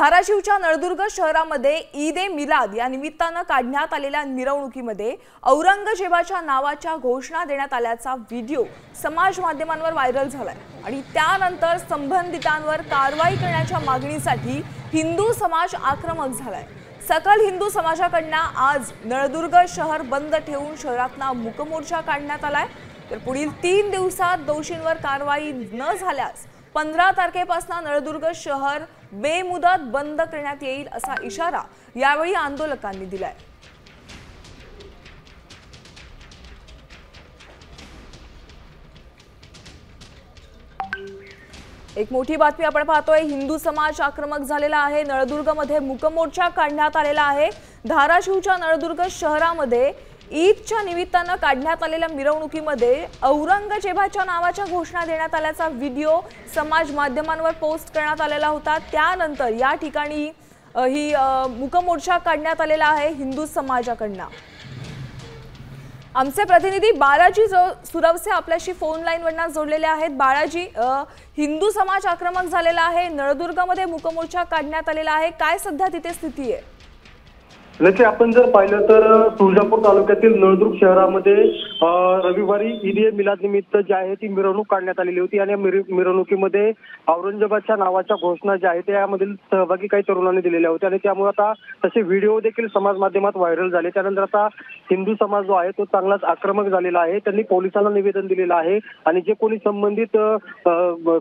धाराशिवच्या नळदुर्ग शहरामध्ये ईद ए मिलाद या निमित्तानं काढण्यात आलेल्या मिरवणुकीमध्ये औरंगजेबाच्या नावाच्या घोषणा देण्यात आल्याचा व्हिडिओ समाज माध्यमांवर व्हायरल झालाय आणि त्यानंतर संबंधितांवर कारवाई करण्याच्या मागणीसाठी हिंदू समाज आक्रमक झालाय। सकल हिंदू समाजाकडून आज नळदुर्ग शहर बंद ठेवून शहरातला मूकमोर्चा काढण्यात आलाय। तर पुढील 3 दिवसात दोषींवर कारवाई न झाल्यास 15 तारखेपासून नळदुर्ग शहर बेमुदत बंद करण्यात येईल असा इशारा यावेळी आंदोलकांनी दिलाय। एक मोठी बातमी आपण पाहतोय, हिंदू समाज आक्रमक झालेला आहे। नळदुर्गमध्ये मूकमोर्चा काढण्यात आलेला आहे। धाराशिवच्या नळदुर्ग शहरामध्ये ईदच्या निमित्तानं काढण्यात आलेल्या मिरवणुकीमध्ये औरंगजेबाच्या नावाच्या घोषणा देण्यात आल्याचा व्हिडिओ समाज माध्यमांवर पोस्ट करण्यात आलेला होता। त्यानंतर या ठिकाणी ही मूकमोर्चा काढण्यात आलेला आहे हिंदू समाजाकडून। आमचे प्रतिनिधी बाळाजी सुरवसे आपल्याशी फोन लाईन वरना जोडलेले आहेत। बाळाजी, हिंदू समाज आक्रमक झालेला आहे, नळदुर्गमध्ये मूकमोर्चा काढण्यात आलेला आहे, काय सध्या तिथे स्थिती आहे? नक्की आपण जर पाहिलं तर तुळजापूर तालुक्यातील नळदुर्ग शहरामध्ये रविवारी ईद ए मिलाद निमित्त जी आहे ती मिरवणूक काढण्यात आलेली होती आणि मिरवणुकीमध्ये औरंगजेबाच्या नावाच्या घोषणा ज्या आहेत त्यामधील सहभागी काही तरुणांनी दिलेल्या होत्या आणि त्यामुळे आता तसे व्हिडिओ देखील समाज माध्यमात व्हायरल झाले। त्यानंतर आता हिंदू समाज जो आहे तो चांगलाच आक्रमक झालेला आहे। त्यांनी पोलिसांना निवेदन दिलेलं आहे आणि जे कोणी संबंधित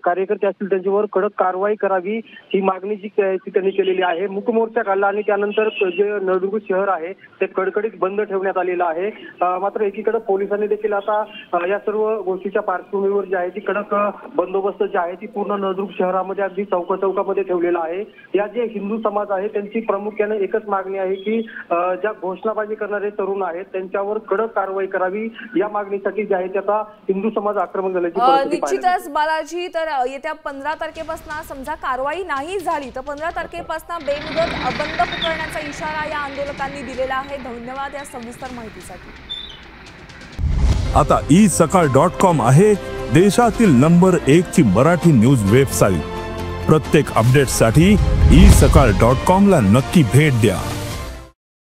कार्यकर्ते असतील त्यांच्यावर कडक कारवाई करावी ही मागणी जी त्यांनी केलेली आहे। मूकमोर्चा काढला आणि त्यानंतर जे नळदुर्ग शहर आहे ते कडकडीत बंद ठेवण्यात आलेलं आहे। मात्र एकीकडे पोलिसांनी देखील आता या सर्व गोष्टीच्या पार्श्वभूमीवर जी आहे ती कडक बंदोबस्त जी आहे ती पूर्ण नळदुर्ग शहरामध्ये अगदी चौकामध्ये ठेवलेला आहे। या जे हिंदू समाज आहे त्यांची प्रामुख्याने एकच मागणी आहे की ज्या घोषणाबाजी करणारे तरुण आहेत त्यांच्यावर कडक कारवाई करावी या मागणीसाठी जी आहे ते आता हिंदू समाज आक्रमक झाल्याची परिस्थिती आहे। निश्चितच बालाजी, तर येत्या 15 तारखेपासून समजा कारवाई नाही झाली तर 15 तारखेपासून बेमुदत बंद पुकारण्याचा इशारा या आंदोलकांनी दिलेला आहे। धन्यवाद या सविस्तर माहितीसाठी। आता isakal.com आहे देशातील नंबर 1 ची मराठी न्यूज वेबसाईट। प्रत्येक अपडेटसाठी isakal.com ला नक्की भेट द्या।